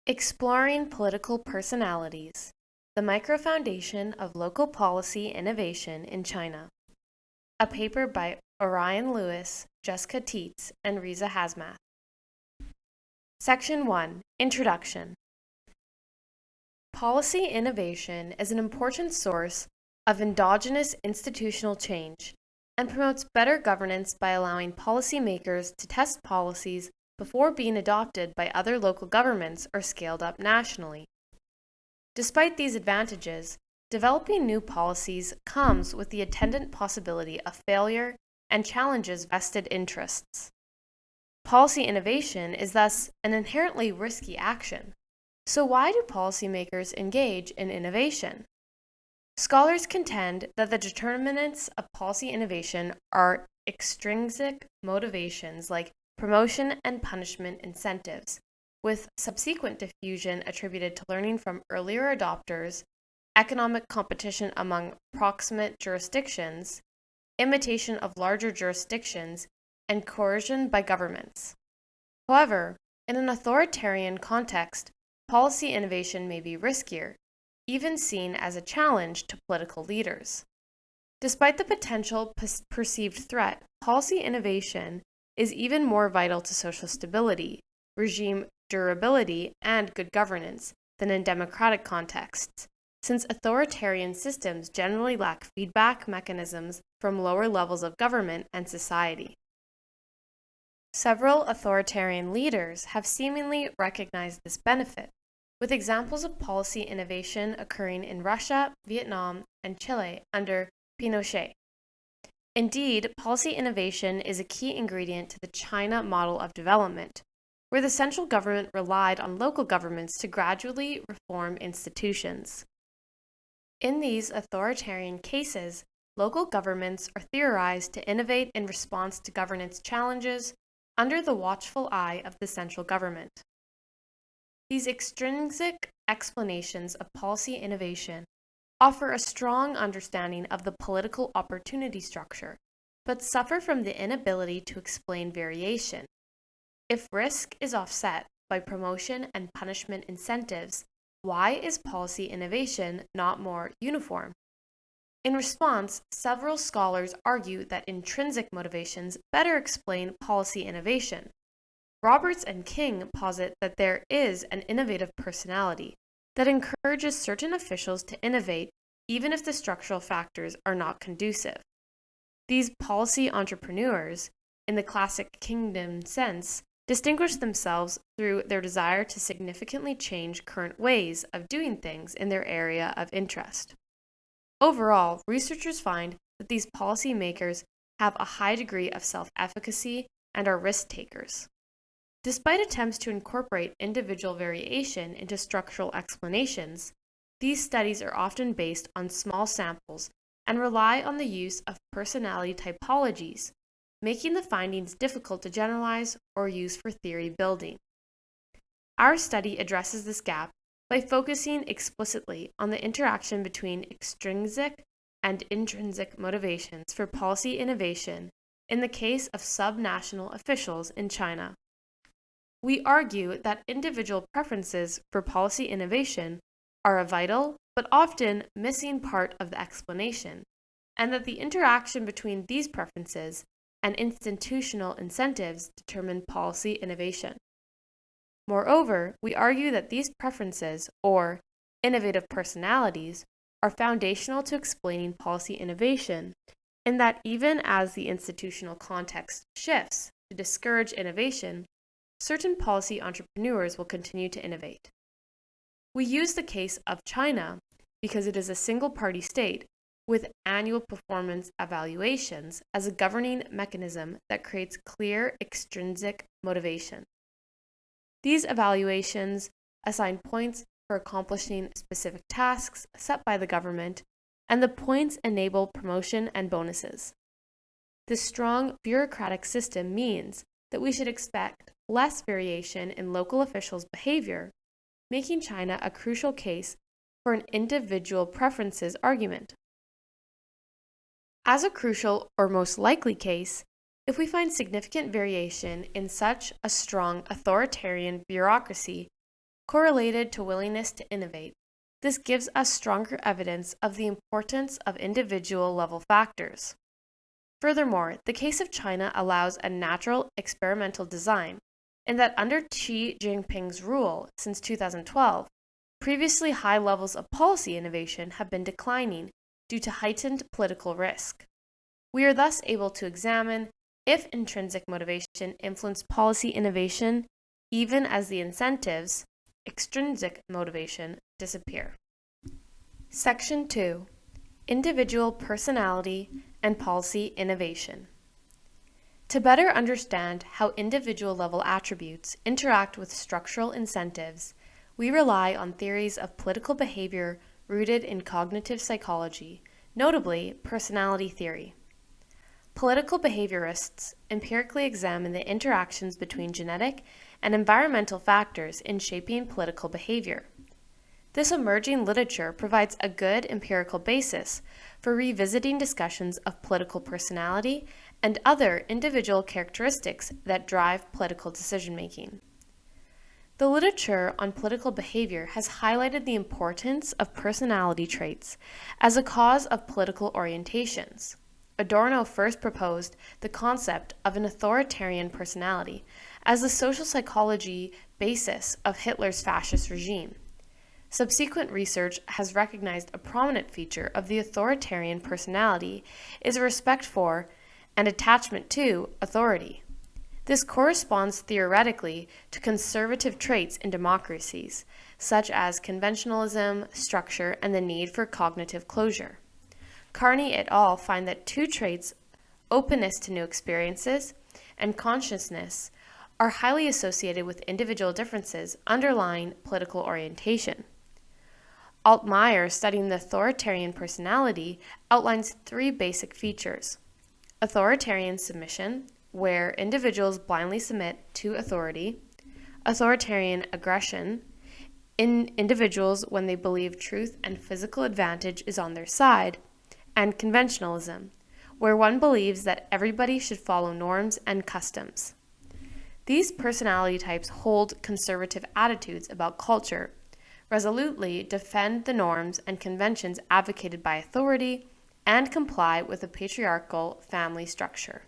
Exploring Political Personalities, the Micro-Foundation of Local Policy Innovation in China. A paper by Orion Lewis, Jessica Tietz, and Riza Hazmath. Section 1. Introduction. Policy innovation is an important source of endogenous institutional change and promotes better governance by allowing policymakers to test policies before being adopted by other local governments or scaled up nationally. Despite these advantages, developing new policies comes with the attendant possibility of failure and challenges vested interests. Policy innovation is thus an inherently risky action. So why do policymakers engage in innovation? Scholars contend that the determinants of policy innovation are extrinsic motivations like promotion and punishment incentives, with subsequent diffusion attributed to learning from earlier adopters, economic competition among proximate jurisdictions, imitation of larger jurisdictions, and coercion by governments. However, in an authoritarian context, policy innovation may be riskier, even seen as a challenge to political leaders. Despite the potential perceived threat, policy innovation is even more vital to social stability, regime durability, and good governance than in democratic contexts, since authoritarian systems generally lack feedback mechanisms from lower levels of government and society. Several authoritarian leaders have seemingly recognized this benefit, with examples of policy innovation occurring in Russia, Vietnam, and Chile under Pinochet. Indeed, policy innovation is a key ingredient to the China model of development, where the central government relied on local governments to gradually reform institutions. In these authoritarian cases, local governments are theorized to innovate in response to governance challenges under the watchful eye of the central government. These extrinsic explanations of policy innovation offer a strong understanding of the political opportunity structure, but suffer from the inability to explain variation. If risk is offset by promotion and punishment incentives, why is policy innovation not more uniform? In response, several scholars argue that intrinsic motivations better explain policy innovation. Roberts and King posit that there is an innovative personality that encourages certain officials to innovate even if the structural factors are not conducive. These policy entrepreneurs, in the classic kingdom sense, distinguish themselves through their desire to significantly change current ways of doing things in their area of interest. Overall, researchers find that these policymakers have a high degree of self-efficacy and are risk takers. Despite attempts to incorporate individual variation into structural explanations, these studies are often based on small samples and rely on the use of personality typologies, making the findings difficult to generalize or use for theory building. Our study addresses this gap by focusing explicitly on the interaction between extrinsic and intrinsic motivations for policy innovation in the case of subnational officials in China. We argue that individual preferences for policy innovation are a vital, but often missing part of the explanation, and that the interaction between these preferences and institutional incentives determine policy innovation. Moreover, we argue that these preferences, or innovative personalities, are foundational to explaining policy innovation, in that even as the institutional context shifts to discourage innovation, certain policy entrepreneurs will continue to innovate. We use the case of China because it is a single-party state with annual performance evaluations as a governing mechanism that creates clear extrinsic motivation. These evaluations assign points for accomplishing specific tasks set by the government, and the points enable promotion and bonuses. This strong bureaucratic system means that we should expect less variation in local officials' behavior, making China a crucial case for an individual preferences argument. As a crucial or most likely case, if we find significant variation in such a strong authoritarian bureaucracy, correlated to willingness to innovate. This gives us stronger evidence of the importance of individual level factors. Furthermore, the case of China allows a natural experimental design in that under Xi Jinping's rule since 2012, previously high levels of policy innovation have been declining due to heightened political risk. We are thus able to examine if intrinsic motivation influenced policy innovation even as the incentives, extrinsic motivation, disappear. Section 2. Individual personality and policy innovation. To better understand how individual level attributes interact with structural incentives, we rely on theories of political behavior rooted in cognitive psychology, notably personality theory. Political behaviorists empirically examine the interactions between genetic and environmental factors in shaping political behavior. This emerging literature provides a good empirical basis for revisiting discussions of political personality and other individual characteristics that drive political decision-making. The literature on political behavior has highlighted the importance of personality traits as a cause of political orientations. Adorno first proposed the concept of an authoritarian personality as the social psychology basis of Hitler's fascist regime. Subsequent research has recognized a prominent feature of the authoritarian personality is a respect for and attachment to authority. This corresponds theoretically to conservative traits in democracies, such as conventionalism, structure, and the need for cognitive closure. Carney et al. Find that two traits, openness to new experiences and consciousness, are highly associated with individual differences underlying political orientation. Altmaier, studying the authoritarian personality, outlines three basic features: authoritarian submission, where individuals blindly submit to authority; authoritarian aggression, in individuals when they believe truth and physical advantage is on their side; and conventionalism, where one believes that everybody should follow norms and customs. These personality types hold conservative attitudes about culture, resolutely defend the norms and conventions advocated by authority, and comply with a patriarchal family structure.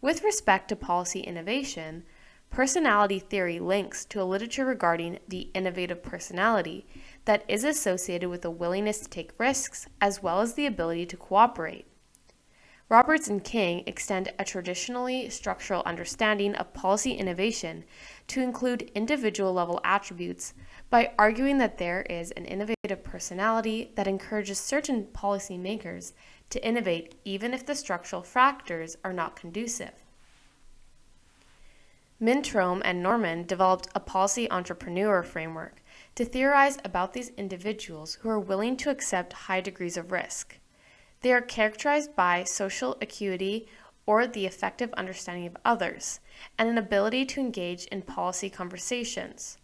With respect to policy innovation, personality theory links to a literature regarding the innovative personality that is associated with a willingness to take risks as well as the ability to cooperate. Roberts and King extend a traditionally structural understanding of policy innovation to include individual-level attributes by arguing that there is an innovative personality that encourages certain policymakers to innovate even if the structural factors are not conducive. Mintrome and Norman developed a policy entrepreneur framework to theorize about these individuals who are willing to accept high degrees of risk. They are characterized by social acuity or the effective understanding of others, and an ability to engage in policy conversations,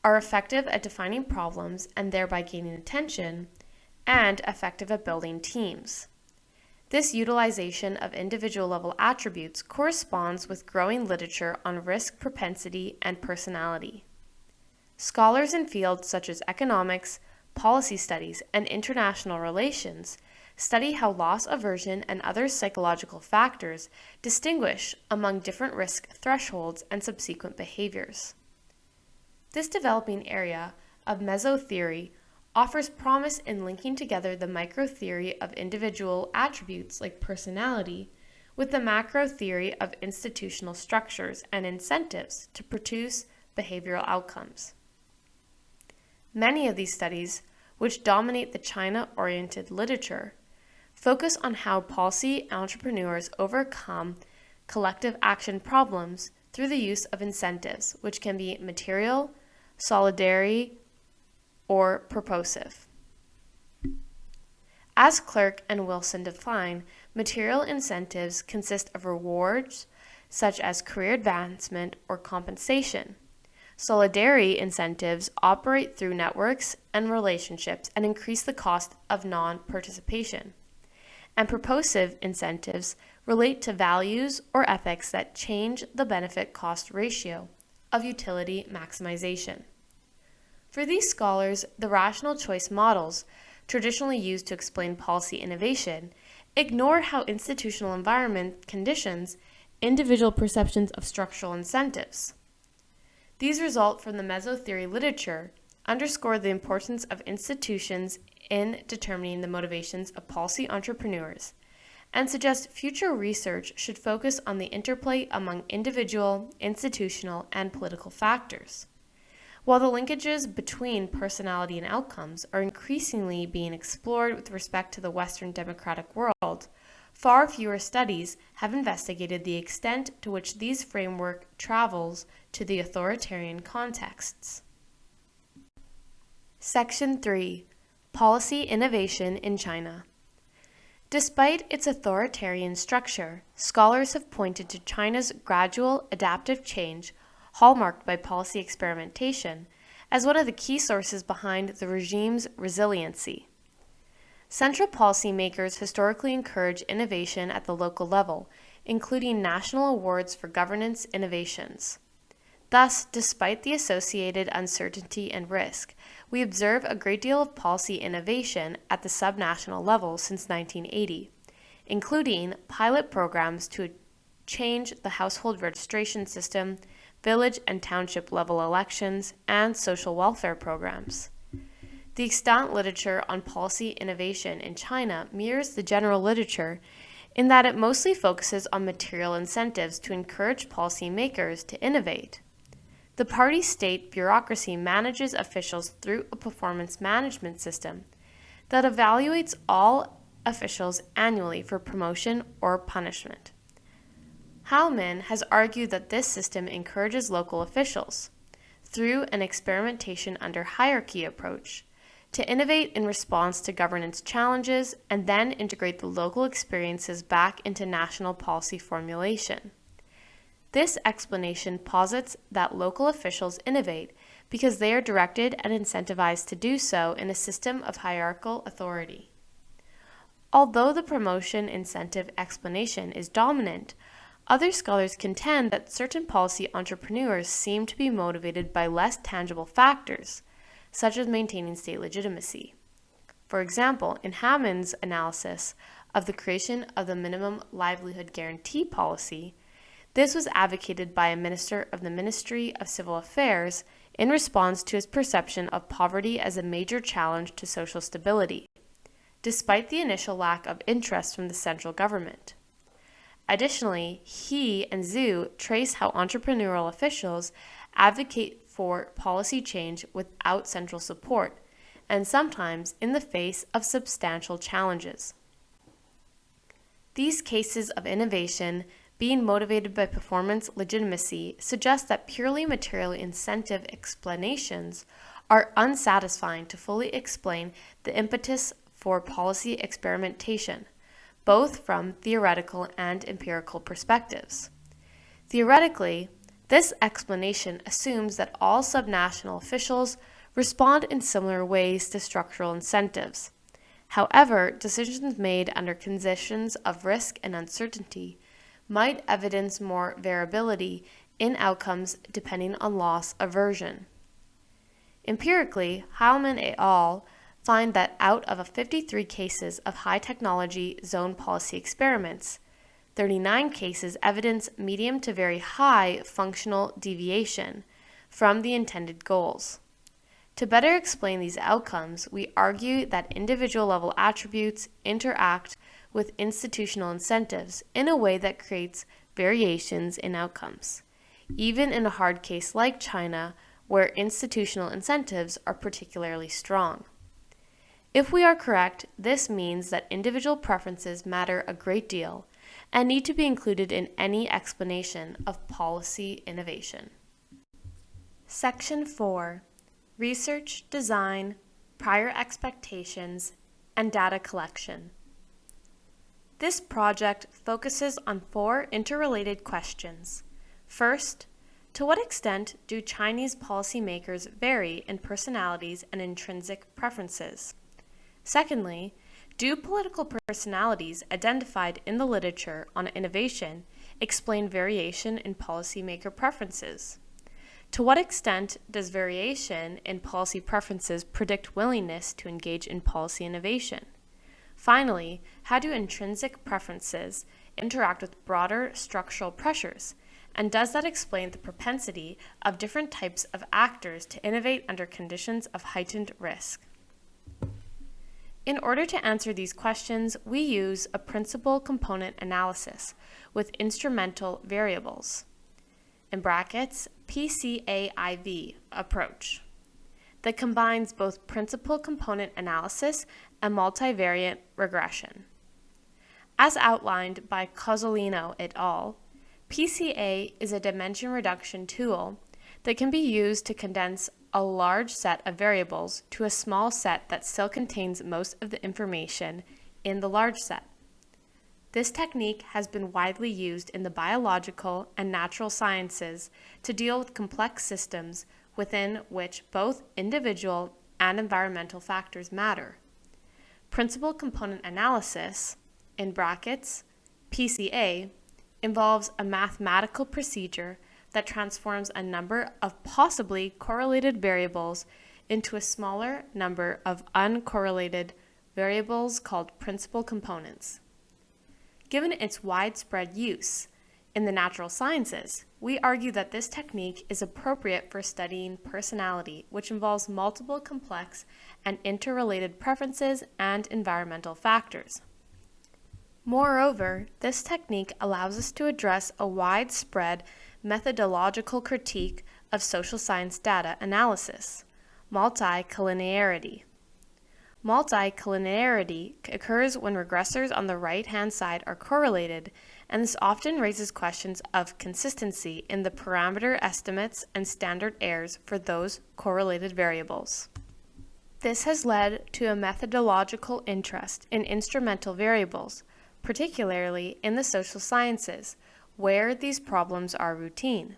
are effective at defining problems and thereby gaining attention, and effective at building teams. This utilization of individual-level attributes corresponds with growing literature on risk propensity and personality. Scholars in fields such as economics, policy studies, and international relations study how loss aversion and other psychological factors distinguish among different risk thresholds and subsequent behaviors. This developing area of mesotheory offers promise in linking together the micro-theory of individual attributes like personality with the macro-theory of institutional structures and incentives to produce behavioral outcomes. Many of these studies, which dominate the China-oriented literature, focus on how policy entrepreneurs overcome collective action problems through the use of incentives, which can be material, solidary, or purposive. As Clerk and Wilson define, material incentives consist of rewards such as career advancement or compensation. Solidary incentives operate through networks and relationships and increase the cost of non-participation. And purposive incentives relate to values or ethics that change the benefit-cost ratio of utility maximization. For these scholars, the rational choice models, traditionally used to explain policy innovation, ignore how institutional environment conditions individual perceptions of structural incentives. These result from the meso-theory literature, underscore the importance of institutions in determining the motivations of policy entrepreneurs, and suggest future research should focus on the interplay among individual, institutional, and political factors. While the linkages between personality and outcomes are increasingly being explored with respect to the Western democratic world, far fewer studies have investigated the extent to which these framework travels to the authoritarian contexts. Section 3. Policy Innovation in China. Despite its authoritarian structure, scholars have pointed to China's gradual adaptive change, hallmarked by policy experimentation, as one of the key sources behind the regime's resiliency. Central policymakers historically encourage innovation at the local level, including national awards for governance innovations. Thus, despite the associated uncertainty and risk, we observe a great deal of policy innovation at the subnational level since 1980, including pilot programs to change the household registration system, village and township level elections, and social welfare programs. The extant literature on policy innovation in China mirrors the general literature in that it mostly focuses on material incentives to encourage policymakers to innovate. The party-state bureaucracy manages officials through a performance management system that evaluates all officials annually for promotion or punishment. Howman has argued that this system encourages local officials, through an experimentation under hierarchy approach, to innovate in response to governance challenges and then integrate the local experiences back into national policy formulation. This explanation posits that local officials innovate because they are directed and incentivized to do so in a system of hierarchical authority. Although the promotion incentive explanation is dominant, other scholars contend that certain policy entrepreneurs seem to be motivated by less tangible factors, such as maintaining state legitimacy. For example, in Hammond's analysis of the creation of the minimum livelihood guarantee policy, this was advocated by a minister of the Ministry of Civil Affairs in response to his perception of poverty as a major challenge to social stability, despite the initial lack of interest from the central government. Additionally, he and Zhu trace how entrepreneurial officials advocate for policy change without central support, and sometimes in the face of substantial challenges. These cases of innovation being motivated by performance legitimacy suggest that purely material incentive explanations are unsatisfying to fully explain the impetus for policy experimentation, both from theoretical and empirical perspectives. Theoretically, this explanation assumes that all subnational officials respond in similar ways to structural incentives. However, decisions made under conditions of risk and uncertainty might evidence more variability in outcomes depending on loss aversion. Empirically, Heilman et al. Find that out of 53 cases of high technology zone policy experiments, 39 cases evidence medium to very high functional deviation from the intended goals. To better explain these outcomes, we argue that individual level attributes interact with institutional incentives in a way that creates variations in outcomes, even in a hard case like China, where institutional incentives are particularly strong. If we are correct, this means that individual preferences matter a great deal and need to be included in any explanation of policy innovation. Section 4. Research, Design, Prior Expectations, and Data Collection. This project focuses on 4 interrelated questions. First, to what extent do Chinese policymakers vary in personalities and intrinsic preferences? Secondly, do political personalities identified in the literature on innovation explain variation in policymaker preferences? To what extent does variation in policy preferences predict willingness to engage in policy innovation? Finally, how do intrinsic preferences interact with broader structural pressures? And does that explain the propensity of different types of actors to innovate under conditions of heightened risk? In order to answer these questions, we use a principal component analysis with instrumental variables, in brackets, Pca Iv approach, that combines both principal component analysis and multivariate regression. As outlined by Cozzolino et al., Pca is a dimension reduction tool that can be used to condense a large set of variables to a small set that still contains most of the information in the large set. This technique has been widely used in the biological and natural sciences to deal with complex systems within which both individual and environmental factors matter. Principal component analysis, in brackets, Pca, involves a mathematical procedure that transforms a number of possibly correlated variables into a smaller number of uncorrelated variables called principal components. Given its widespread use in the natural sciences, we argue that this technique is appropriate for studying personality, which involves multiple complex and interrelated preferences and environmental factors. Moreover, this technique allows us to address a widespread methodological critique of social science data analysis, multicollinearity. Multicollinearity occurs when regressors on the right-hand side are correlated, and this often raises questions of consistency in the parameter estimates and standard errors for those correlated variables. This has led to a methodological interest in instrumental variables, particularly in the social sciences, where these problems are routine.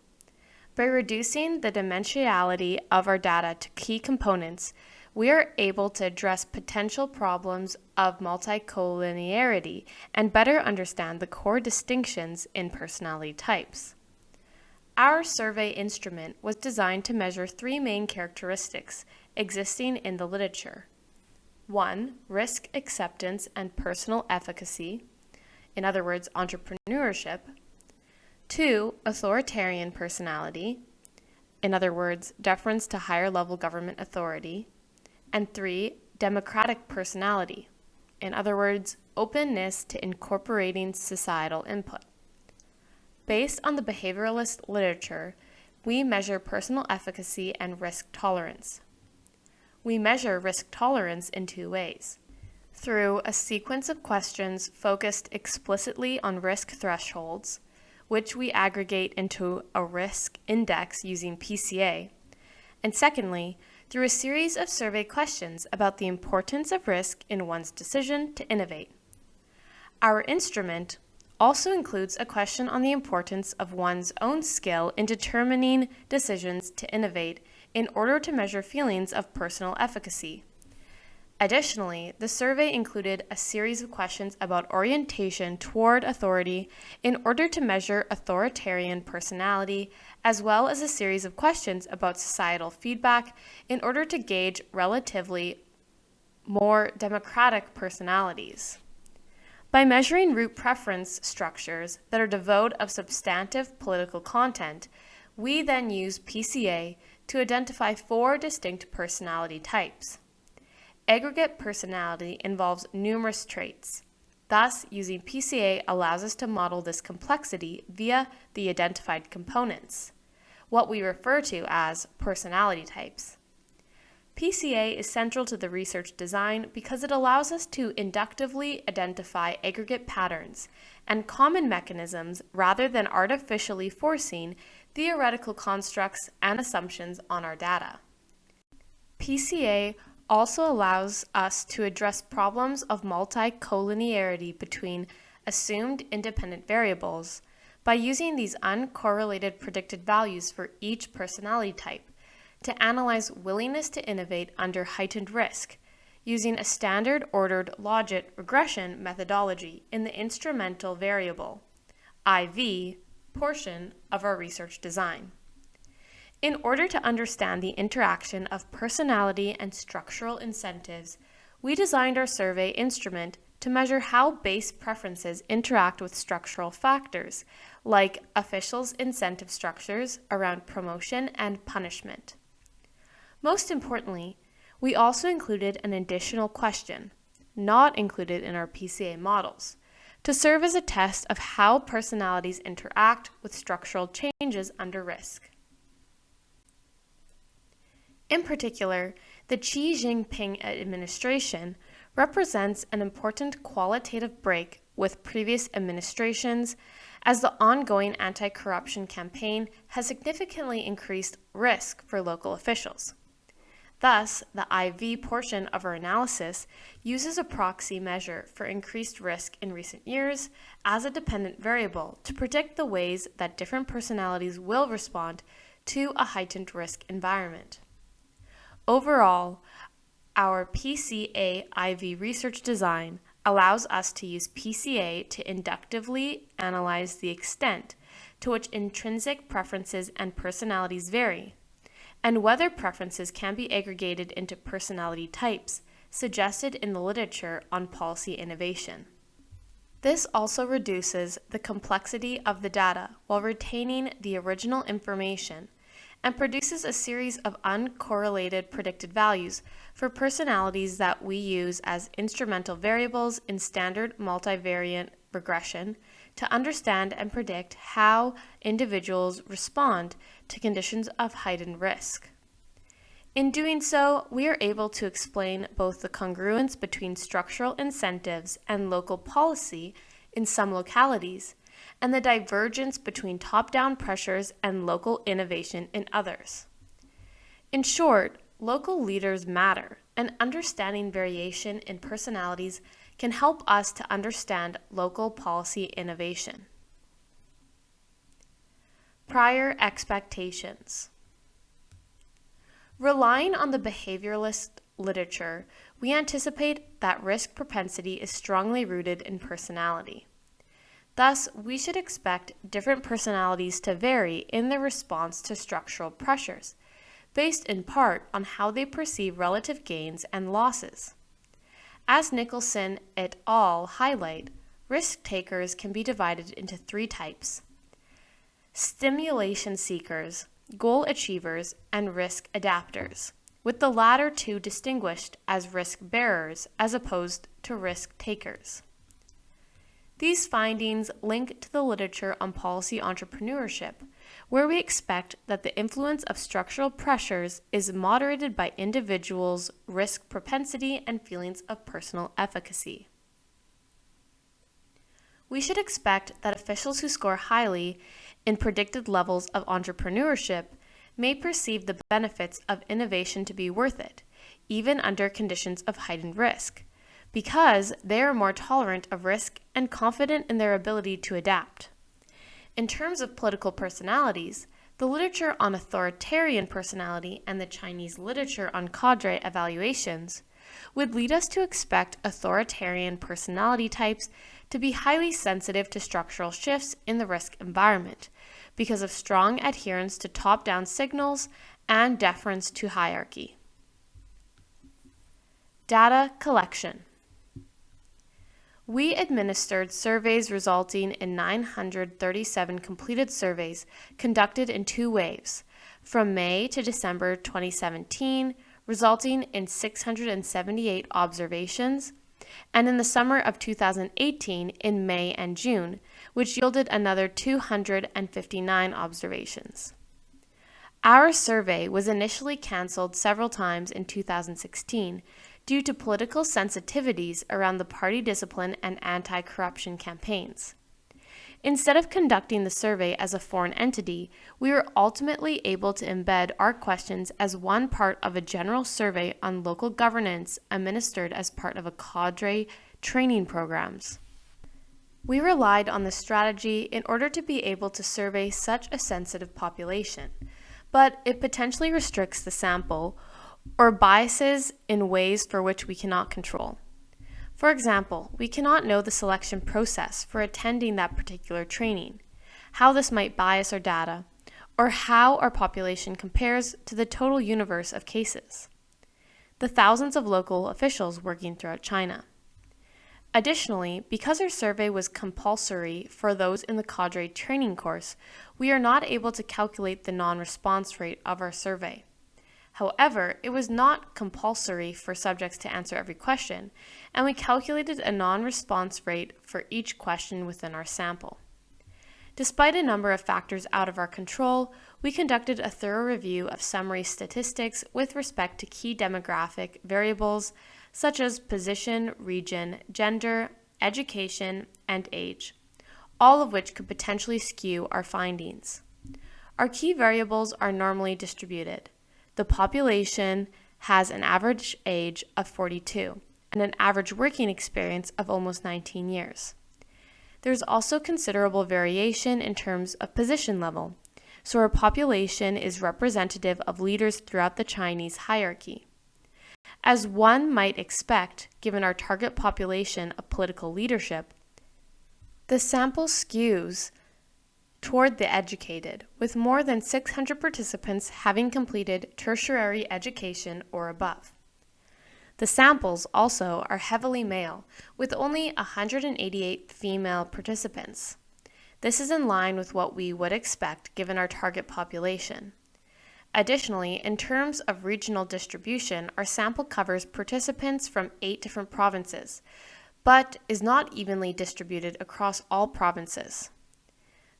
By reducing the dimensionality of our data to key components, we are able to address potential problems of multicollinearity and better understand the core distinctions in personality types. Our survey instrument was designed to measure three main characteristics existing in the literature. 1. Risk acceptance and personal efficacy, in other words, entrepreneurship. 2. Authoritarian personality, in other words, deference to higher level government authority. And 3. Democratic personality, in other words, openness to incorporating societal input. Based on the behavioralist literature, we measure personal efficacy and risk tolerance. We measure risk tolerance in two ways: through a sequence of questions focused explicitly on risk thresholds, which we aggregate into a risk index using Pca, and secondly, through a series of survey questions about the importance of risk in one's decision to innovate. Our instrument also includes a question on the importance of one's own skill in determining decisions to innovate in order to measure feelings of personal efficacy. Additionally, the survey included a series of questions about orientation toward authority in order to measure authoritarian personality, as well as a series of questions about societal feedback in order to gauge relatively more democratic personalities. By measuring root preference structures that are devoid of substantive political content, we then use Pca to identify 4 distinct personality types. Aggregate personality involves numerous traits. Thus, using Pca allows us to model this complexity via the identified components, what we refer to as personality types. Pca is central to the research design because it allows us to inductively identify aggregate patterns and common mechanisms rather than artificially forcing theoretical constructs and assumptions on our data. Pca also allows us to address problems of multicollinearity between assumed independent variables by using these uncorrelated predicted values for each personality type to analyze willingness to innovate under heightened risk using a standard ordered logic regression methodology in the instrumental variable, IV, portion of our research design. In order to understand the interaction of personality and structural incentives, we designed our survey instrument to measure how base preferences interact with structural factors, like officials' incentive structures around promotion and punishment. Most importantly, we also included an additional question, not included in our PCA models, to serve as a test of how personalities interact with structural changes under risk. In particular, the Xi Jinping administration represents an important qualitative break with previous administrations, as the ongoing anti-corruption campaign has significantly increased risk for local officials. Thus, the IV portion of our analysis uses a proxy measure for increased risk in recent years as a dependent variable to predict the ways that different personalities will respond to a heightened risk environment. Overall, our Pca Iv Research Design allows us to use Pca to inductively analyze the extent to which intrinsic preferences and personalities vary, and whether preferences can be aggregated into personality types suggested in the literature on policy innovation. This also reduces the complexity of the data while retaining the original information, and produces a series of uncorrelated predicted values for personalities that we use as instrumental variables in standard multivariate regression to understand and predict how individuals respond to conditions of heightened risk. In doing so, we are able to explain both the congruence between structural incentives and local policy in some localities, and the divergence between top-down pressures and local innovation in others. In short, local leaders matter, and understanding variation in personalities can help us to understand local policy innovation. Prior expectations. Relying on the behavioralist literature, we anticipate that risk propensity is strongly rooted in personality. Thus, we should expect different personalities to vary in their response to structural pressures, based in part on how they perceive relative gains and losses. As Nicholson et al. Highlight, risk takers can be divided into three types: stimulation seekers, goal achievers, and risk adapters, with the latter two distinguished as risk bearers as opposed to risk takers. These findings link to the literature on policy entrepreneurship, where we expect that the influence of structural pressures is moderated by individuals' risk propensity and feelings of personal efficacy. We should expect that officials who score highly in predicted levels of entrepreneurship may perceive the benefits of innovation to be worth it, even under conditions of heightened risk, because they are more tolerant of risk and confident in their ability to adapt. In terms of political personalities, the literature on authoritarian personality and the Chinese literature on cadre evaluations would lead us to expect authoritarian personality types to be highly sensitive to structural shifts in the risk environment because of strong adherence to top-down signals and deference to hierarchy. Data collection. We administered surveys resulting in 937 completed surveys conducted in 2 waves, from May to December 2017, resulting in 678 observations, and in the summer of 2018 in May and June, which yielded another 259 observations. Our survey was initially canceled several times in 2016 due to political sensitivities around the party discipline and anti-corruption campaigns. Instead of conducting the survey as a foreign entity, we were ultimately able to embed our questions as one part of a general survey on local governance administered as part of a cadre training programs. We relied on this strategy in order to be able to survey such a sensitive population, but it potentially restricts the sample or biases in ways for which we cannot control. For example, we cannot know the selection process for attending that particular training, how this might bias our data, or how our population compares to the total universe of cases, the thousands of local officials working throughout China. Additionally, because our survey was compulsory for those in the cadre training course, we are not able to calculate the non-response rate of our survey. However, it was not compulsory for subjects to answer every question, and we calculated a non-response rate for each question within our sample. Despite a number of factors out of our control, we conducted a thorough review of summary statistics with respect to key demographic variables such as position, region, gender, education, and age, all of which could potentially skew our findings. Our key variables are normally distributed. The population has an average age of 42 and an average working experience of almost 19 years. There's also considerable variation in terms of position level, so our population is representative of leaders throughout the Chinese hierarchy. As one might expect, given our target population of political leadership, the sample skews toward the educated, with more than 600 participants having completed tertiary education or above. The samples also are heavily male, with only 188 female participants. This is in line with what we would expect given our target population. Additionally, in terms of regional distribution, our sample covers participants from 8 different provinces, but is not evenly distributed across all provinces.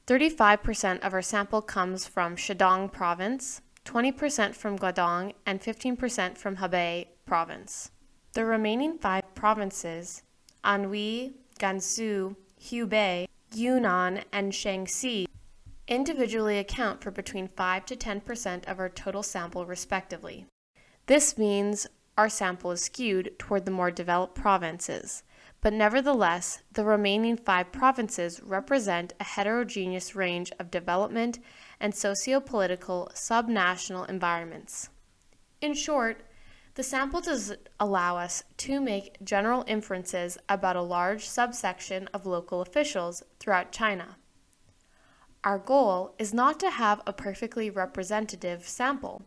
35% of our sample comes from Shandong Province, 20% from Guangdong, and 15% from Hebei Province. The remaining 5 provinces, Anhui, Gansu, Hubei, Yunnan, and Shaanxi, individually account for between 5 to 10% of our total sample respectively. This means our sample is skewed toward the more developed provinces, but nevertheless, the remaining 5 provinces represent a heterogeneous range of development and socio-political subnational environments. In short, the sample does allow us to make general inferences about a large subsection of local officials throughout China. Our goal is not to have a perfectly representative sample,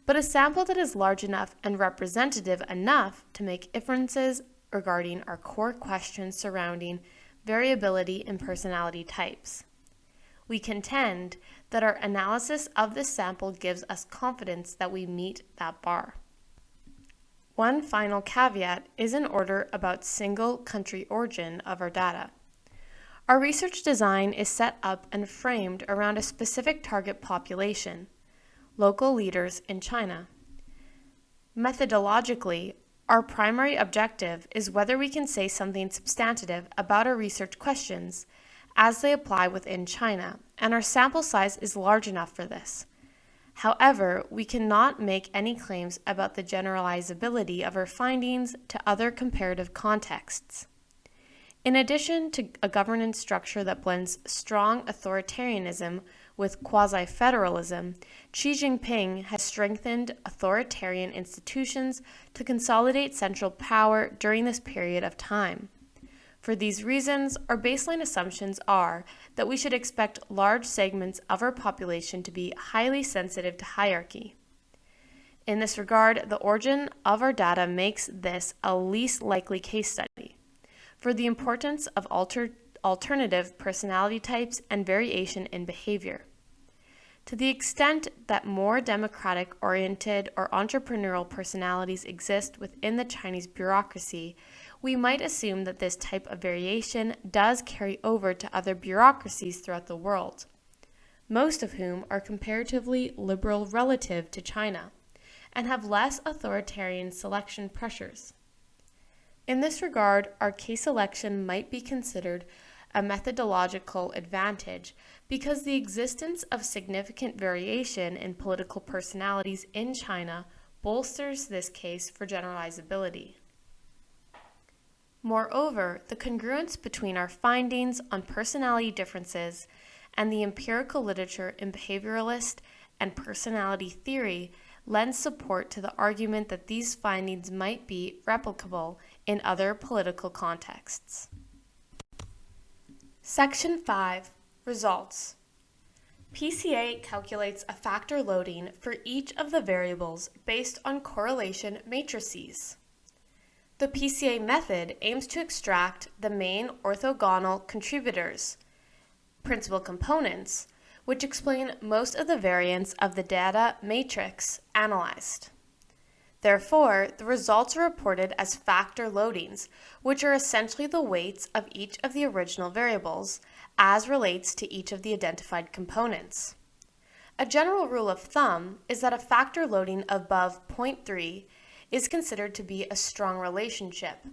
but a sample that is large enough and representative enough to make inferences regarding our core questions surrounding variability in personality types. We contend that our analysis of this sample gives us confidence that we meet that bar. One final caveat is in order about single country origin of our data. Our research design is set up and framed around a specific target population, local leaders in China. Methodologically, our primary objective is whether we can say something substantive about our research questions as they apply within China, and our sample size is large enough for this. However, we cannot make any claims about the generalizability of our findings to other comparative contexts. In addition to a governance structure that blends strong authoritarianism with quasi-federalism, Xi Jinping has strengthened authoritarian institutions to consolidate central power during this period of time. For these reasons, our baseline assumptions are that we should expect large segments of our population to be highly sensitive to hierarchy. In this regard, the origin of our data makes this a least likely case study for the importance of alternative personality types and variation in behavior. To the extent that more democratic-oriented or entrepreneurial personalities exist within the Chinese bureaucracy, we might assume that this type of variation does carry over to other bureaucracies throughout the world, most of whom are comparatively liberal relative to China and have less authoritarian selection pressures. In this regard, our case selection might be considered a methodological advantage because the existence of significant variation in political personalities in China bolsters this case for generalizability. Moreover, the congruence between our findings on personality differences and the empirical literature in behavioralist and personality theory lends support to the argument that these findings might be replicable in other political contexts. Section 5. Results. Pca calculates a factor loading for each of the variables based on correlation matrices. The Pca method aims to extract the main orthogonal contributors, principal components, which explain most of the variance of the data matrix analyzed. Therefore, the results are reported as factor loadings, which are essentially the weights of each of the original variables as relates to each of the identified components. A general rule of thumb is that a factor loading above 0.3 is considered to be a strong relationship,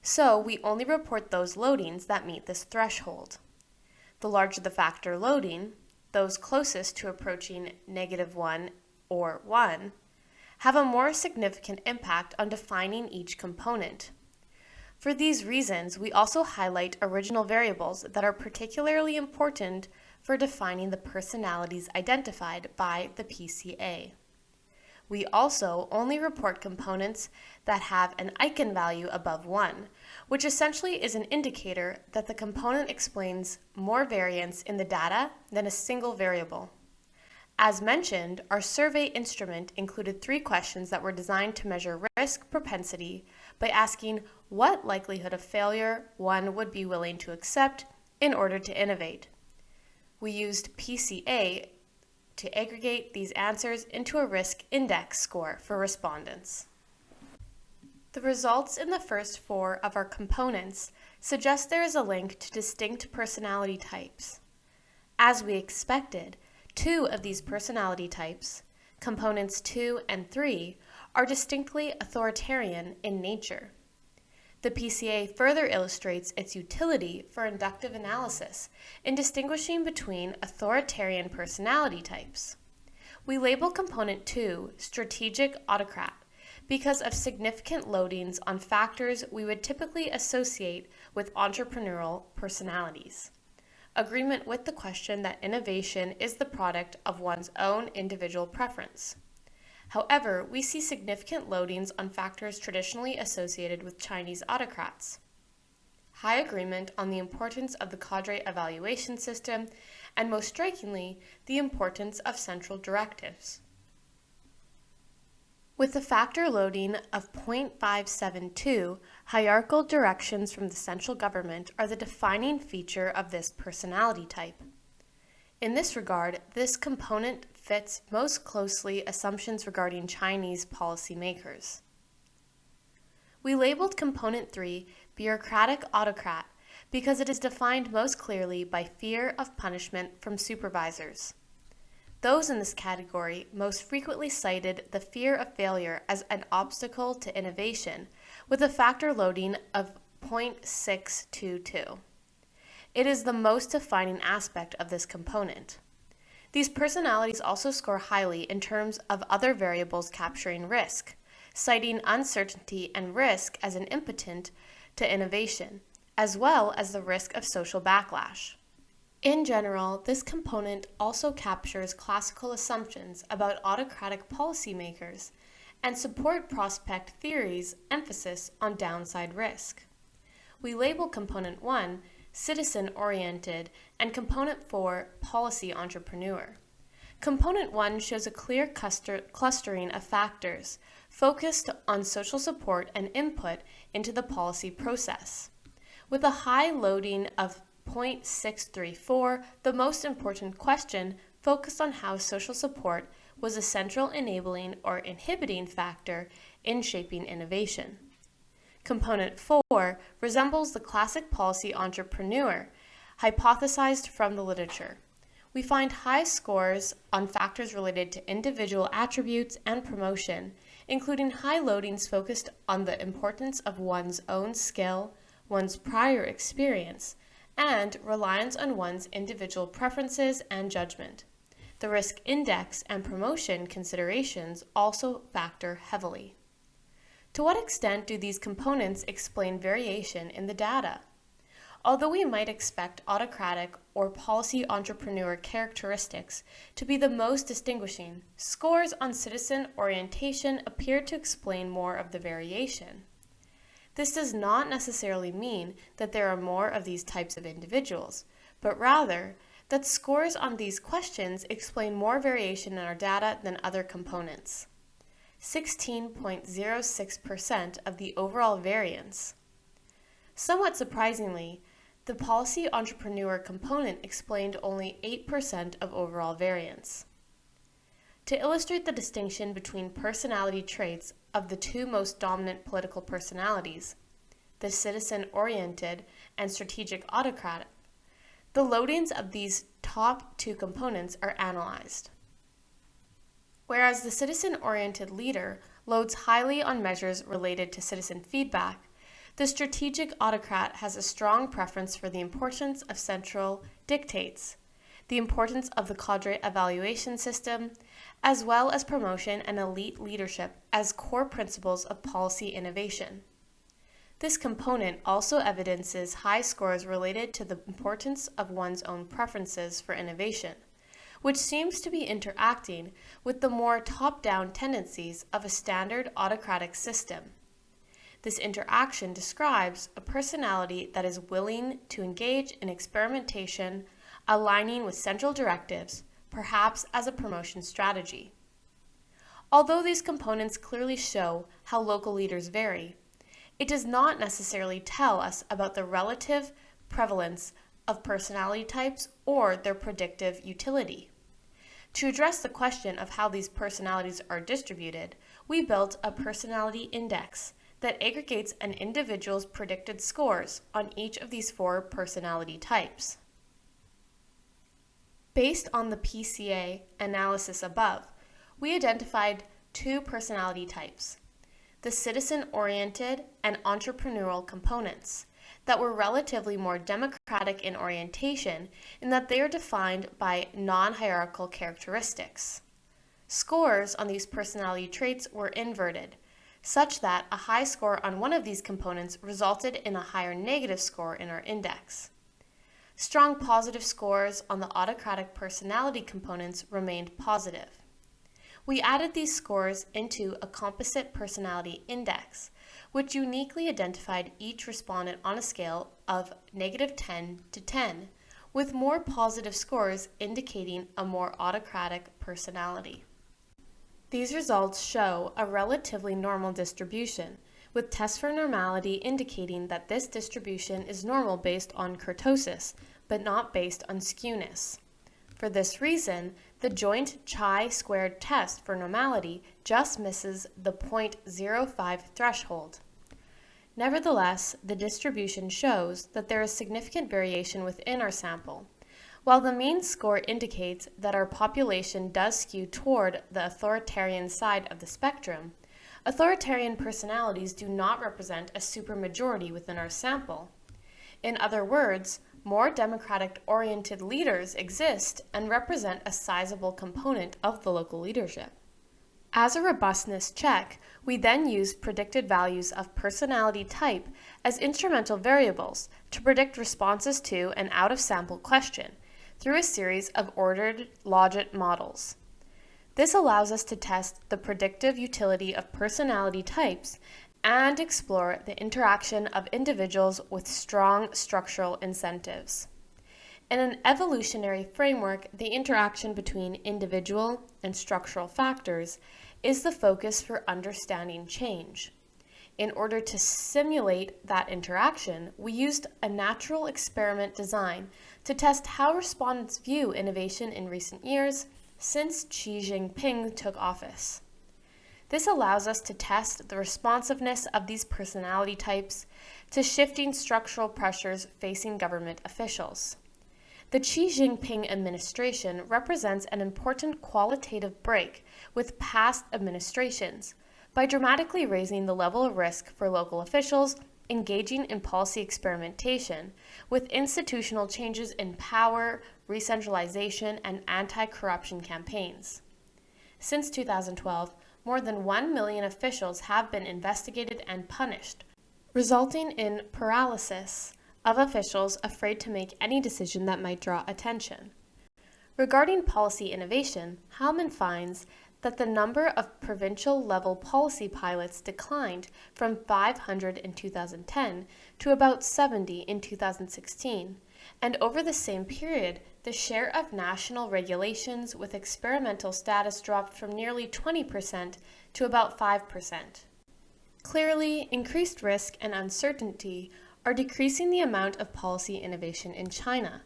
so we only report those loadings that meet this threshold. The larger the factor loading, those closest to approaching -1 or 1, have a more significant impact on defining each component. For these reasons, we also highlight original variables that are particularly important for defining the personalities identified by the Pca. We also only report components that have an eigenvalue above 1, which essentially is an indicator that the component explains more variance in the data than a single variable. As mentioned, our survey instrument included 3 questions that were designed to measure risk propensity by asking what likelihood of failure one would be willing to accept in order to innovate. We used Pca to aggregate these answers into a risk index score for respondents. The results in the first 4 of our components suggest there is a link to distinct personality types. As we expected, 2 of these personality types, components 2 and 3, are distinctly authoritarian in nature. The Pca further illustrates its utility for inductive analysis in distinguishing between authoritarian personality types. We label component 2 strategic autocrat because of significant loadings on factors we would typically associate with entrepreneurial personalities. Agreement with the question that innovation is the product of one's own individual preference. However, we see significant loadings on factors traditionally associated with Chinese autocrats. High agreement on the importance of the cadre evaluation system, and most strikingly, the importance of central directives. With the factor loading of 0.572, hierarchical directions from the central government are the defining feature of this personality type. In this regard, this component fits most closely assumptions regarding Chinese policymakers. We labeled component 3 bureaucratic autocrat because it is defined most clearly by fear of punishment from supervisors. Those in this category most frequently cited the fear of failure as an obstacle to innovation, with a factor loading of 0.622. It is the most defining aspect of this component. These personalities also score highly in terms of other variables capturing risk, citing uncertainty and risk as an impetus to innovation, as well as the risk of social backlash. In general, this component also captures classical assumptions about autocratic policymakers and support prospect theory's emphasis on downside risk. We label component 1 citizen-oriented and component 4 policy entrepreneur. Component 1 shows a clear clustering of factors focused on social support and input into the policy process. With a high loading of 0.634, the most important question focused on how social support was a central enabling or inhibiting factor in shaping innovation. Component 4 resembles the classic policy entrepreneur, hypothesized from the literature. We find high scores on factors related to individual attributes and promotion, including high loadings focused on the importance of one's own skill, one's prior experience, and reliance on one's individual preferences and judgment. The risk index and promotion considerations also factor heavily. To what extent do these components explain variation in the data? Although we might expect autocratic or policy entrepreneur characteristics to be the most distinguishing, scores on citizen orientation appear to explain more of the variation. This does not necessarily mean that there are more of these types of individuals, but rather that scores on these questions explain more variation in our data than other components. 16.06% of the overall variance. Somewhat surprisingly, the policy entrepreneur component explained only 8% of overall variance. To illustrate the distinction between personality traits of the two most dominant political personalities, the citizen-oriented and strategic autocrat, the loadings of these top two components are analyzed. Whereas the citizen-oriented leader loads highly on measures related to citizen feedback, the strategic autocrat has a strong preference for the importance of central dictates, the importance of the cadre evaluation system, as well as promotion and elite leadership as core principles of policy innovation. This component also evidences high scores related to the importance of one's own preferences for innovation, which seems to be interacting with the more top-down tendencies of a standard autocratic system. This interaction describes a personality that is willing to engage in experimentation, aligning with central directives, perhaps as a promotion strategy. Although these components clearly show how local leaders vary, it does not necessarily tell us about the relative prevalence of personality types or their predictive utility. To address the question of how these personalities are distributed, we built a personality index that aggregates an individual's predicted scores on each of these four personality types. Based on the Pca analysis above, we identified two personality types: the citizen-oriented and entrepreneurial components that were relatively more democratic in orientation in that they are defined by non-hierarchical characteristics. Scores on these personality traits were inverted, such that a high score on one of these components resulted in a higher negative score in our index. Strong positive scores on the autocratic personality components remained positive. We added these scores into a composite personality index, which uniquely identified each respondent on a scale of -10 to 10, with more positive scores indicating a more autocratic personality. These results show a relatively normal distribution, with tests for normality indicating that this distribution is normal based on kurtosis, but not based on skewness. For this reason, the joint chi-squared test for normality just misses the 0.05 threshold. Nevertheless, the distribution shows that there is significant variation within our sample. While the mean score indicates that our population does skew toward the authoritarian side of the spectrum, authoritarian personalities do not represent a supermajority within our sample. In other words, more democratic-oriented leaders exist and represent a sizable component of the local leadership. As a robustness check, we then use predicted values of personality type as instrumental variables to predict responses to an out-of-sample question through a series of ordered logit models. This allows us to test the predictive utility of personality types and explore the interaction of individuals with strong structural incentives. In an evolutionary framework, the interaction between individual and structural factors is the focus for understanding change. In order to simulate that interaction, we used a natural experiment design to test how respondents view innovation in recent years since Xi Jinping took office. This allows us to test the responsiveness of these personality types to shifting structural pressures facing government officials. The Xi Jinping administration represents an important qualitative break with past administrations by dramatically raising the level of risk for local officials engaging in policy experimentation with institutional changes in power, re-centralization, and anti-corruption campaigns. Since 2012, more than 1 million officials have been investigated and punished, resulting in paralysis of officials afraid to make any decision that might draw attention. Regarding policy innovation, Hallman finds that the number of provincial-level policy pilots declined from 500 in 2010 to about 70 in 2016, and over the same period, the share of national regulations with experimental status dropped from nearly 20% to about 5%. Clearly, increased risk and uncertainty are decreasing the amount of policy innovation in China.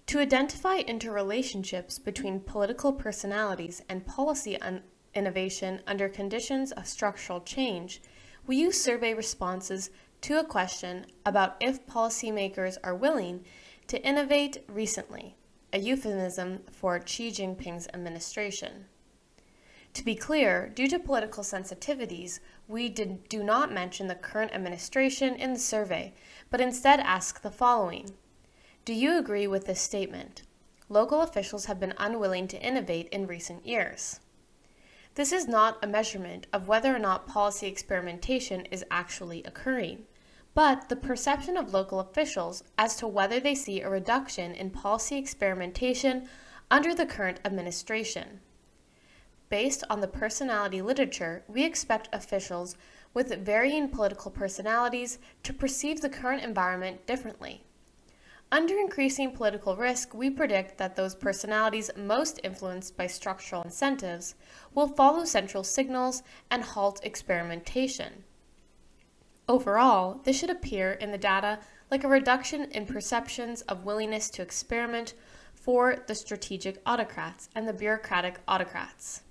To identify interrelationships between political personalities and policy innovation under conditions of structural change, we use survey responses to a question about if policymakers are willing to innovate recently, a euphemism for Xi Jinping's administration. To be clear, due to political sensitivities, we do not mention the current administration in the survey, but instead ask the following. Do you agree with this statement? Local officials have been unwilling to innovate in recent years. This is not a measurement of whether or not policy experimentation is actually occurring, but the perception of local officials as to whether they see a reduction in policy experimentation under the current administration. Based on the personality literature, we expect officials with varying political personalities to perceive the current environment differently. Under increasing political risk, we predict that those personalities most influenced by structural incentives will follow central signals and halt experimentation. Overall, this should appear in the data like a reduction in perceptions of willingness to experiment for the strategic autocrats and the bureaucratic autocrats.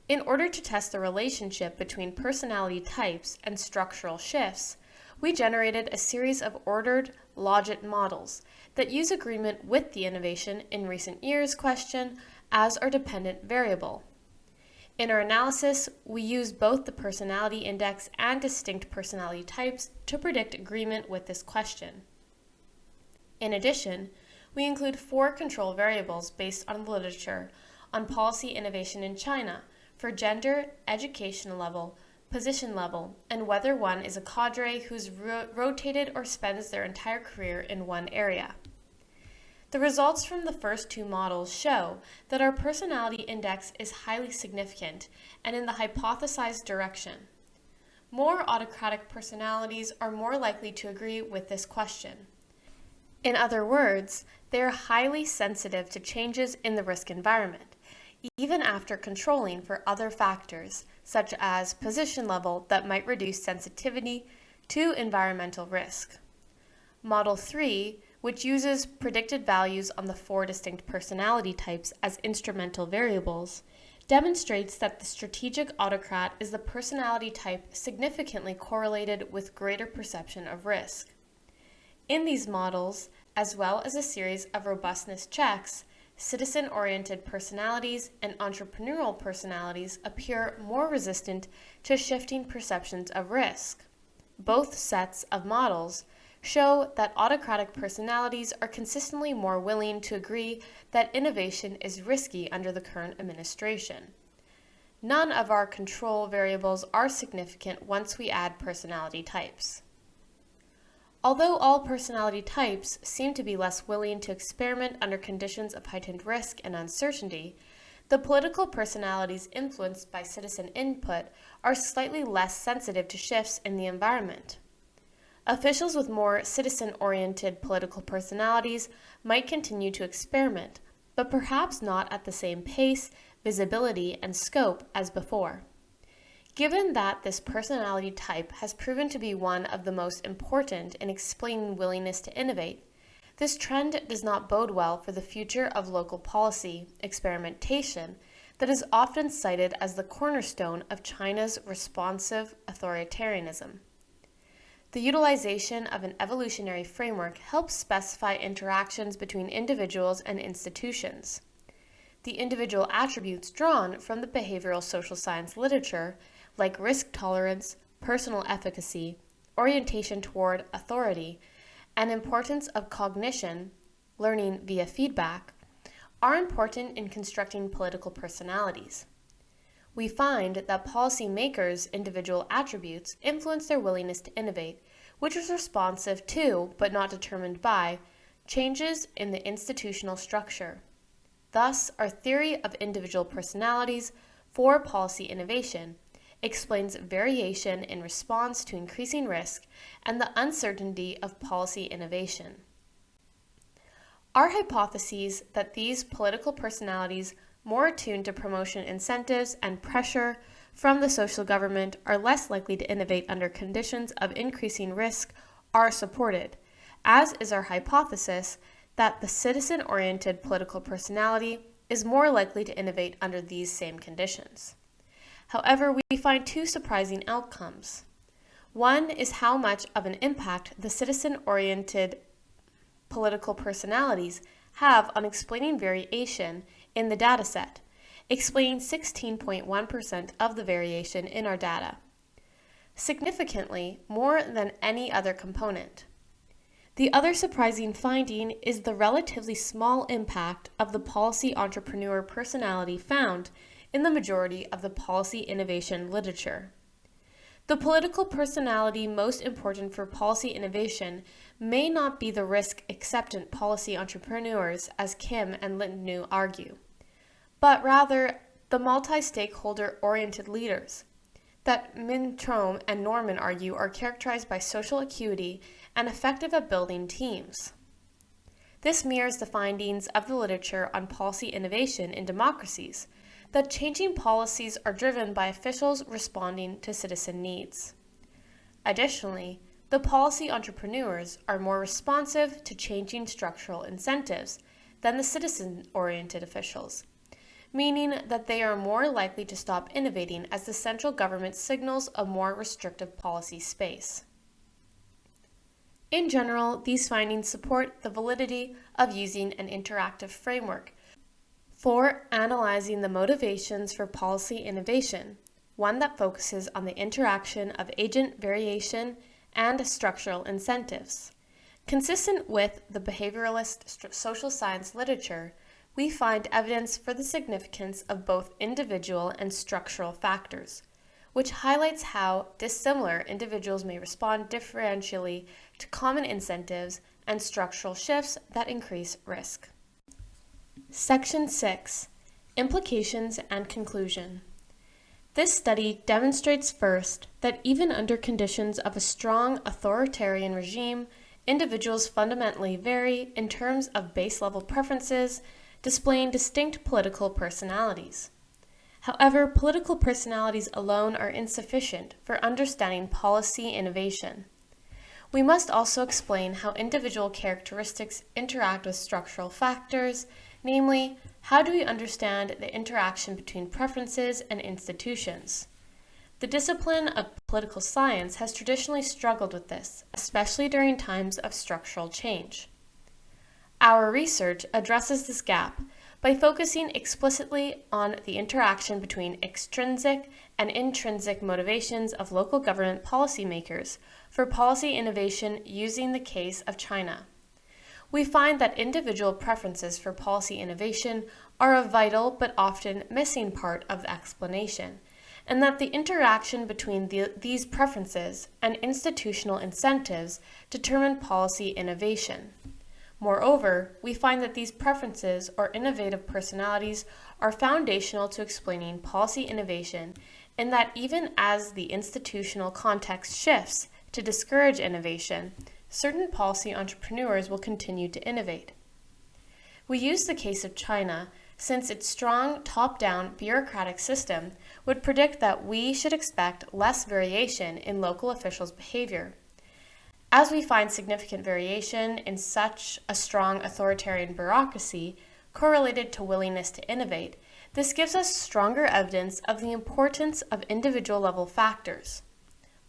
In order to test the relationship between personality types and structural shifts, we generated a series of ordered logit models that use agreement with the innovation in recent years question as our dependent variable. In our analysis, we used both the personality index and distinct personality types to predict agreement with this question. In addition, we include 4 control variables based on the literature on policy innovation in China for gender, education level, position level, and whether one is a cadre who's rotated or spends their entire career in one area. The results from the first 2 models show that our personality index is highly significant and in the hypothesized direction. More autocratic personalities are more likely to agree with this question. In other words, they are highly sensitive to changes in the risk environment, even after controlling for other factors, such as position level that might reduce sensitivity to environmental risk. Model 3, which uses predicted values on the 4 distinct personality types as instrumental variables, demonstrates that the strategic autocrat is the personality type significantly correlated with greater perception of risk. In these models, as well as a series of robustness checks, citizen-oriented personalities and entrepreneurial personalities appear more resistant to shifting perceptions of risk. Both sets of models show that autocratic personalities are consistently more willing to agree that innovation is risky under the current administration. None of our control variables are significant once we add personality types. Although all personality types seem to be less willing to experiment under conditions of heightened risk and uncertainty, the political personalities influenced by citizen input are slightly less sensitive to shifts in the environment. Officials with more citizen-oriented political personalities might continue to experiment, but perhaps not at the same pace, visibility, and scope as before. Given that this personality type has proven to be one of the most important in explaining willingness to innovate, this trend does not bode well for the future of local policy experimentation that is often cited as the cornerstone of China's responsive authoritarianism. The utilization of an evolutionary framework helps specify interactions between individuals and institutions. The individual attributes drawn from the behavioral social science literature, like risk tolerance, personal efficacy, orientation toward authority, and importance of cognition, learning via feedback, are important in constructing political personalities. We find that policymakers' individual attributes influence their willingness to innovate, which is responsive to, but not determined by, changes in the institutional structure. Thus, our theory of individual personalities for policy innovation explains variation in response to increasing risk and the uncertainty of policy innovation. Our hypotheses that these political personalities more attuned to promotion incentives and pressure from the social government are less likely to innovate under conditions of increasing risk are supported, as is our hypothesis that the citizen-oriented political personality is more likely to innovate under these same conditions. However, we find two surprising outcomes. One is how much of an impact the citizen-oriented political personalities have on explaining variation in the dataset, explaining 16.1% of the variation in our data, significantly more than any other component. The other surprising finding is the relatively small impact of the policy entrepreneur personality found in the majority of the policy innovation literature. The political personality most important for policy innovation may not be the risk-acceptant policy entrepreneurs, as Kim and Linton argue, but rather the multi-stakeholder-oriented leaders that Min-Trom and Norman argue are characterized by social acuity and effective at building teams. This mirrors the findings of the literature on policy innovation in democracies, that changing policies are driven by officials responding to citizen needs. Additionally, the policy entrepreneurs are more responsive to changing structural incentives than the citizen-oriented officials, meaning that they are more likely to stop innovating as the central government signals a more restrictive policy space. In general, these findings support the validity of using an interactive framework for analyzing the motivations for policy innovation, one that focuses on the interaction of agent variation and structural incentives. Consistent with the behavioralist social science literature, we find evidence for the significance of both individual and structural factors, which highlights how dissimilar individuals may respond differentially to common incentives and structural shifts that increase risk. Section 6. Implications and Conclusion. This study demonstrates first that even under conditions of a strong authoritarian regime, individuals fundamentally vary in terms of base-level preferences, displaying distinct political personalities. However, political personalities alone are insufficient for understanding policy innovation. We must also explain how individual characteristics interact with structural factors, namely, how do we understand the interaction between preferences and institutions? The discipline of political science has traditionally struggled with this, especially during times of structural change. Our research addresses this gap by focusing explicitly on the interaction between extrinsic and intrinsic motivations of local government policymakers for policy innovation using the case of China. We find that individual preferences for policy innovation are a vital but often missing part of the explanation, and that the interaction between these preferences and institutional incentives determine policy innovation. Moreover, we find that these preferences or innovative personalities are foundational to explaining policy innovation, and that even as the institutional context shifts to discourage innovation, certain policy entrepreneurs will continue to innovate. We use the case of China since its strong top-down bureaucratic system would predict that we should expect less variation in local officials' behavior. As we find significant variation in such a strong authoritarian bureaucracy correlated to willingness to innovate, this gives us stronger evidence of the importance of individual-level factors.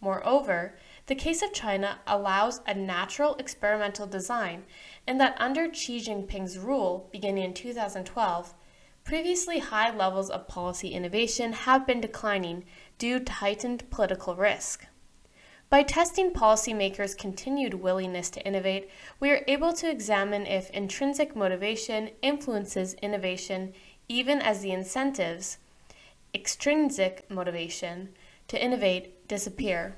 Moreover, the case of China allows a natural experimental design in that under Xi Jinping's rule beginning in 2012, previously high levels of policy innovation have been declining due to heightened political risk. By testing policymakers' continued willingness to innovate, we are able to examine if intrinsic motivation influences innovation even as the incentives, extrinsic motivation, to innovate disappear.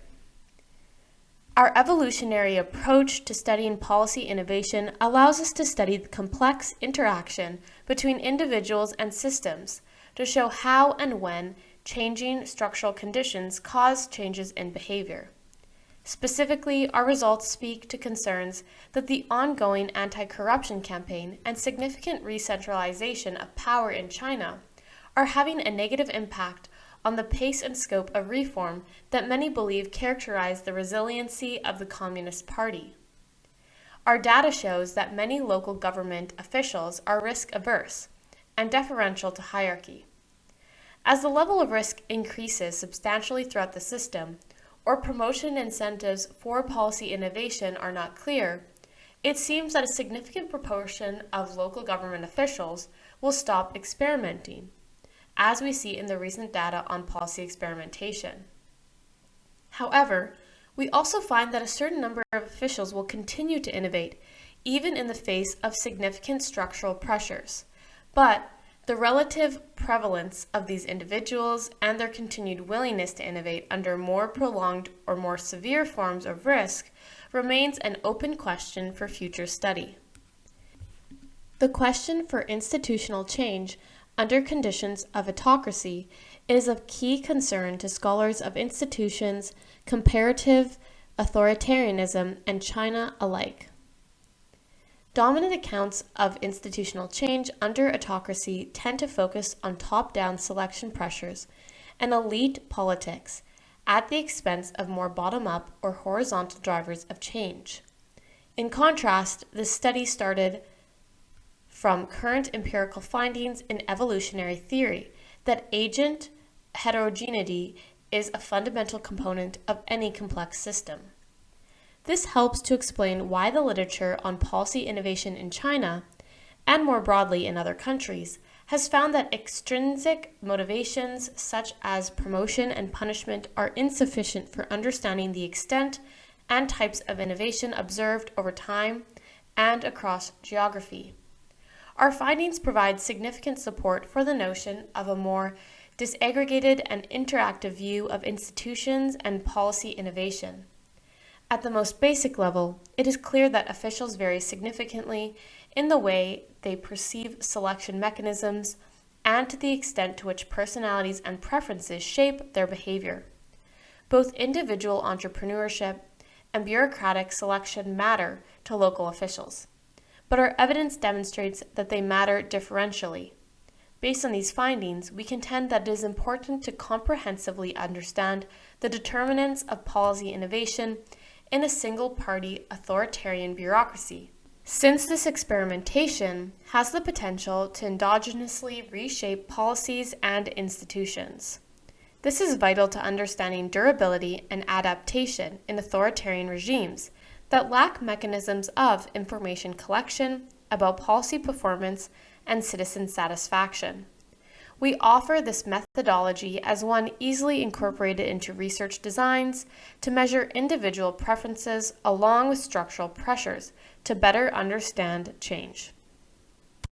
Our evolutionary approach to studying policy innovation allows us to study the complex interaction between individuals and systems to show how and when changing structural conditions cause changes in behavior. Specifically, our results speak to concerns that the ongoing anti-corruption campaign and significant re-centralization of power in China are having a negative impact on the pace and scope of reform that many believe characterize the resiliency of the Communist Party. Our data shows that many local government officials are risk-averse and deferential to hierarchy. As the level of risk increases substantially throughout the system, or promotion incentives for policy innovation are not clear, it seems that a significant proportion of local government officials will stop experimenting, as we see in the recent data on policy experimentation. However, we also find that a certain number of officials will continue to innovate, even in the face of significant structural pressures. But the relative prevalence of these individuals and their continued willingness to innovate under more prolonged or more severe forms of risk remains an open question for future study. The question for institutional change under conditions of autocracy is of key concern to scholars of institutions, comparative authoritarianism, and China alike. Dominant accounts of institutional change under autocracy tend to focus on top-down selection pressures and elite politics at the expense of more bottom-up or horizontal drivers of change. In contrast, this study started from current empirical findings in evolutionary theory that agent heterogeneity is a fundamental component of any complex system. This helps to explain why the literature on policy innovation in China, and more broadly in other countries, has found that extrinsic motivations such as promotion and punishment are insufficient for understanding the extent and types of innovation observed over time and across geography. Our findings provide significant support for the notion of a more disaggregated and interactive view of institutions and policy innovation. At the most basic level, it is clear that officials vary significantly in the way they perceive selection mechanisms and to the extent to which personalities and preferences shape their behavior. Both individual entrepreneurship and bureaucratic selection matter to local officials, but our evidence demonstrates that they matter differentially. Based on these findings, we contend that it is important to comprehensively understand the determinants of policy innovation in a single-party authoritarian bureaucracy, since this experimentation has the potential to endogenously reshape policies and institutions. This is vital to understanding durability and adaptation in authoritarian regimes that lack mechanisms of information collection about policy performance and citizen satisfaction. We offer this methodology as one easily incorporated into research designs to measure individual preferences along with structural pressures to better understand change.